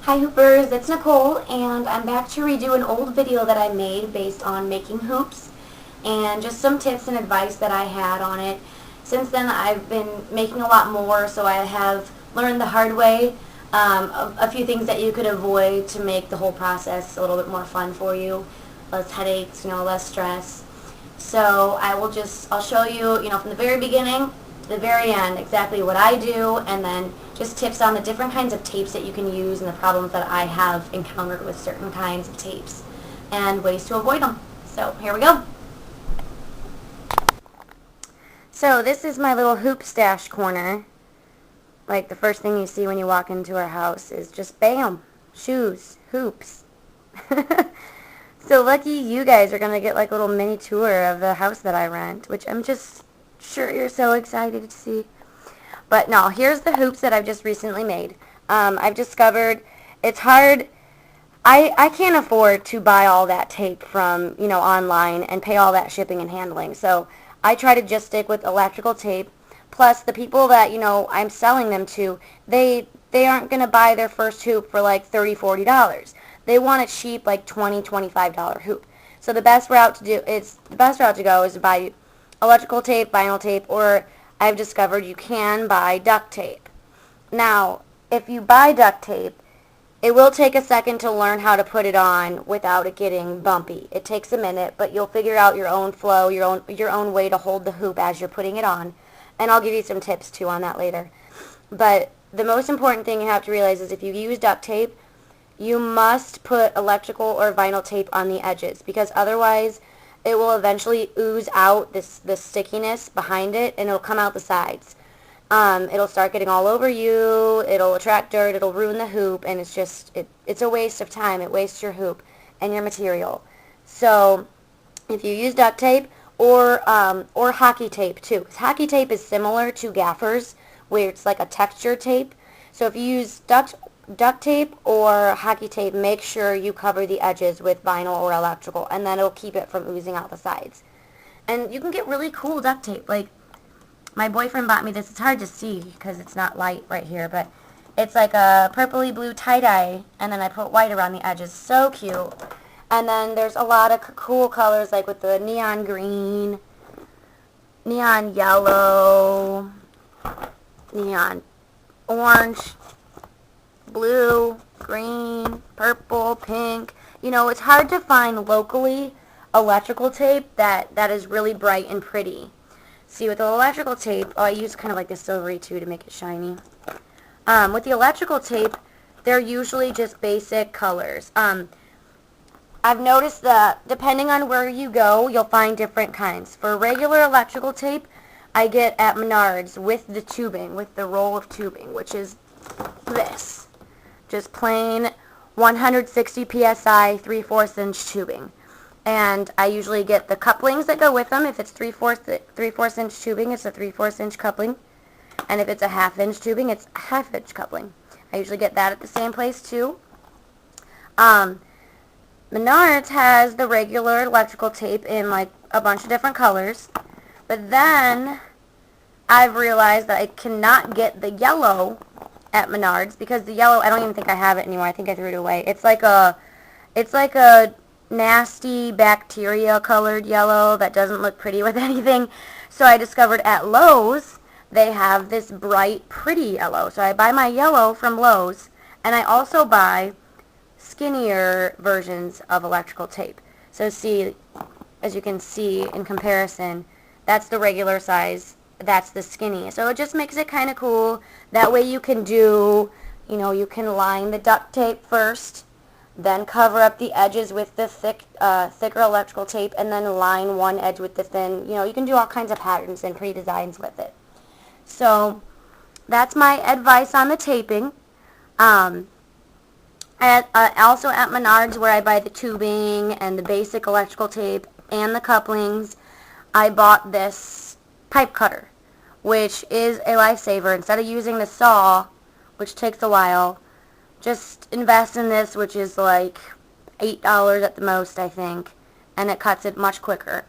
Hi Hoopers, it's Nicole and I'm back to redo an old video that I made based on making hoops and just some tips and advice that I had on it. Since then I've been making a lot more, so I have learned the hard way a few things that you could avoid to make the whole process a little bit more fun for you. Less headaches, less stress. So I'll show you, from the very beginning to the very end exactly what I do, and then just tips on the different kinds of tapes that you can use and the problems that I have encountered with certain kinds of tapes and ways to avoid them. So here we go. So this is my little hoop stash corner. Like the first thing you see when you walk into our house is just bam, shoes, hoops. So lucky you guys are going to get like a little mini tour of the house that I rent, which I'm just sure you're so excited to see. But no, here's the hoops that I've just recently made. I've discovered it's hard. I can't afford to buy all that tape from, online and pay all that shipping and handling. So I try to just stick with electrical tape. Plus, the people that, I'm selling them to, they aren't going to buy their first hoop for like $30, $40. They want it cheap, like $20, $25 hoop. So the best route to go is to buy electrical tape, vinyl tape, or I've discovered you can buy duct tape. Now, if you buy duct tape, it will take a second to learn how to put it on without it getting bumpy. It takes a minute, but you'll figure out your own flow, your own way to hold the hoop as you're putting it on. And I'll give you some tips too on that later. But the most important thing you have to realize is if you use duct tape, you must put electrical or vinyl tape on the edges, because otherwise it will eventually ooze out this stickiness behind it, and it'll come out the sides. It'll start getting all over you, it'll attract dirt, it'll ruin the hoop, and it's a waste of time. It wastes your hoop and your material. So if you use duct tape or hockey tape too. Hockey tape is similar to gaffers, where it's like a texture tape. So if you use duct tape or hockey tape, make sure you cover the edges with vinyl or electrical, and then it'll keep it from oozing out the sides. And you can get really cool duct tape. Like, my boyfriend bought me this. It's hard to see because it's not light right here, but it's like a purpley blue tie-dye, and then I put white around the edges. So cute. And then there's a lot of cool colors, like with the neon green, neon yellow, neon orange, blue, green, purple, pink. It's hard to find locally electrical tape that is really bright and pretty. See, with the electrical tape, I use kind of like the silvery too to make it shiny. With the electrical tape, they're usually just basic colors. I've noticed that depending on where you go, you'll find different kinds. For regular electrical tape, I get at Menards with the tubing, with the roll of tubing, which is this. Just plain 160 psi 3/4 inch tubing. And I usually get the couplings that go with them. If it's 3/4 inch tubing, it's a 3/4 inch coupling. And if it's a 1/2 inch tubing, it's a 1/2 inch coupling. I usually get that at the same place too. Menards has the regular electrical tape in like a bunch of different colors. But then I've realized that I cannot get the yellow at Menards, because the yellow, I don't even think I have it anymore. I think I threw it away. It's like a nasty bacteria colored yellow that doesn't look pretty with anything. So I discovered at Lowe's they have this bright pretty yellow. So I buy my yellow from Lowe's, and I also buy skinnier versions of electrical tape. So see, as you can see in comparison, that's the regular size, that's the skinny. So it just makes it kind of cool. That way you can you can line the duct tape first, then cover up the edges with the thicker electrical tape, and then line one edge with the thin. You can do all kinds of patterns and pretty designs with it. So that's my advice on the taping. Also at Menards, where I buy the tubing and the basic electrical tape and the couplings, I bought this pipe cutter, which is a lifesaver. Instead of using the saw, which takes a while, just invest in this, which is like $8 at the most, I think, and it cuts it much quicker.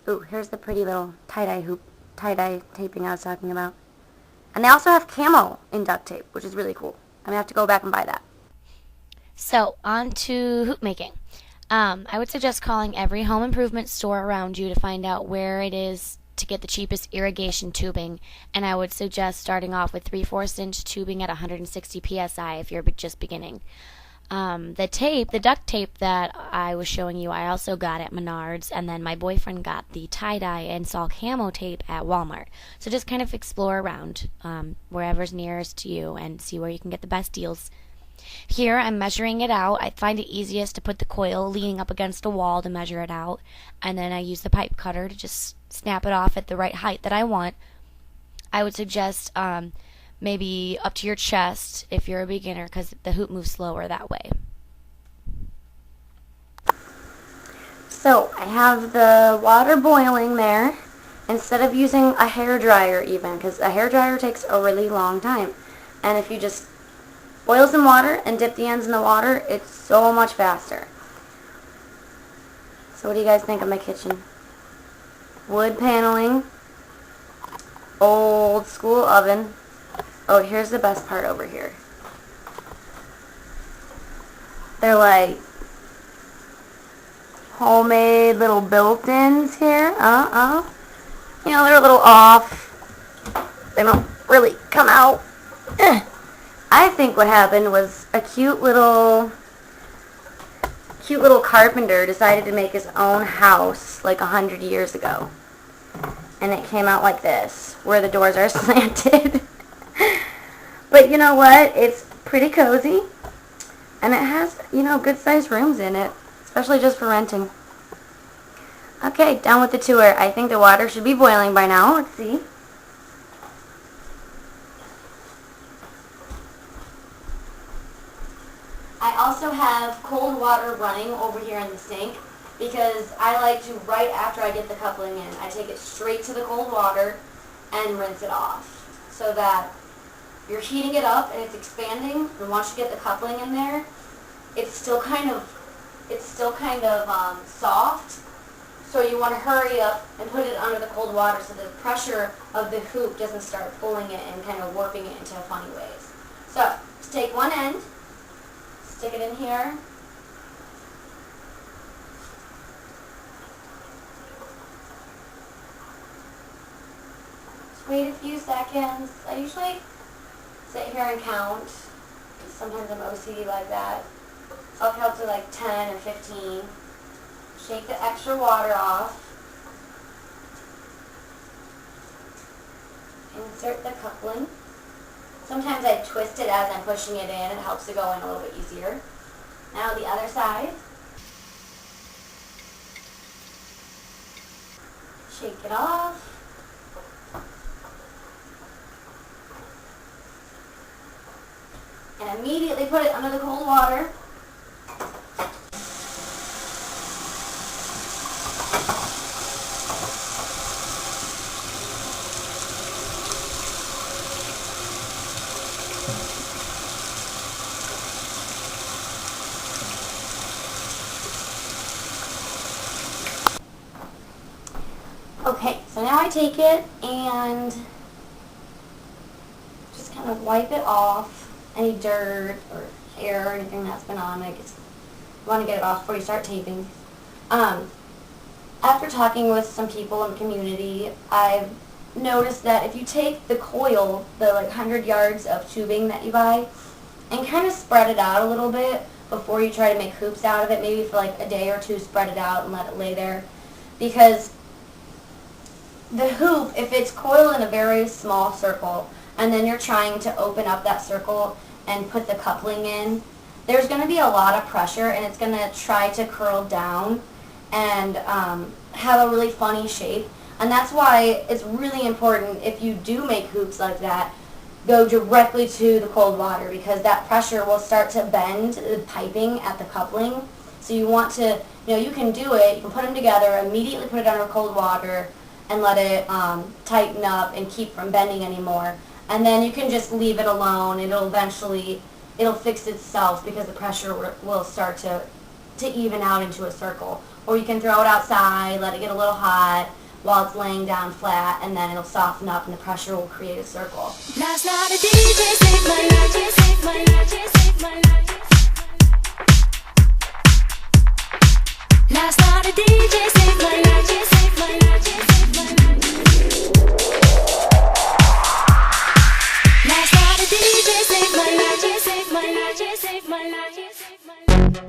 Ooh, here's the pretty little tie-dye taping I was talking about. And they also have camo in duct tape, which is really cool. I'm going to have to go back and buy that. So, on to hoop making. I would suggest calling every home improvement store around you to find out where it is to get the cheapest irrigation tubing, and I would suggest starting off with 3/4 inch tubing at 160 psi if you're just beginning. The duct tape that I was showing you, I also got at Menards, and then my boyfriend got the tie-dye and saw camo tape at Walmart. So just kind of explore around wherever's nearest to you and see where you can get the best deals. Here I'm measuring it out. I find it easiest to put the coil leaning up against a wall to measure it out, and then I use the pipe cutter to just snap it off at the right height that I want. I would suggest maybe up to your chest if you're a beginner, because the hoop moves slower that way. So I have the water boiling there instead of using a hair dryer even, because a hair dryer takes a really long time. And if you just boil some water and dip the ends in the water, it's so much faster. So what do you guys think of my kitchen? Wood paneling, old school oven. Oh, here's the best part over here. They're like homemade little built-ins here. You know, they're a little off. They don't really come out. I think what happened was a cute little carpenter decided to make his own house like 100 years ago. And it came out like this, where the doors are slanted. But you know what? It's pretty cozy. And it has, you know, good-sized rooms in it, especially just for renting. Okay, done with the tour. I think the water should be boiling by now. Let's see. I also have cold water running over here in the sink because I like to, right after I get the coupling in, I take it straight to the cold water and rinse it off so that you're heating it up and it's expanding, and once you get the coupling in there, it's still kind of soft. So you want to hurry up and put it under the cold water so the pressure of the hoop doesn't start pulling it and kind of warping it into funny ways. So just take one end, stick it in here. Just wait a few seconds. I usually sit here and count. Sometimes I'm OCD like that. So I'll count to like 10 or 15. Shake the extra water off. Insert the coupling. Sometimes I twist it as I'm pushing it in. It helps to go in a little bit easier. Now the other side. Shake it off. And immediately put it under the cold water. Okay, so now I take it and just kind of wipe it off. Any dirt or hair or anything that's been on it. You want to get it off before you start taping. After talking with some people in the community, I've noticed that if you take the coil, the like 100 yards of tubing that you buy, and kind of spread it out a little bit before you try to make hoops out of it, maybe for like a day or two, spread it out and let it lay there. Because the hoop, if it's coiled in a very small circle, and then you're trying to open up that circle and put the coupling in, there's going to be a lot of pressure and it's going to try to curl down and have a really funny shape. And that's why it's really important, if you do make hoops like that, go directly to the cold water, because that pressure will start to bend the piping at the coupling. So you want to, you can do it, you can put them together, immediately put it under cold water and let it tighten up and keep from bending anymore. And then you can just leave it alone. It'll fix itself because the pressure will start to even out into a circle. Or you can throw it outside, let it get a little hot while it's laying down flat, and then it'll soften up and the pressure will create a circle. Last night a DJ saved my life, saved my life, saved my life. saved my life.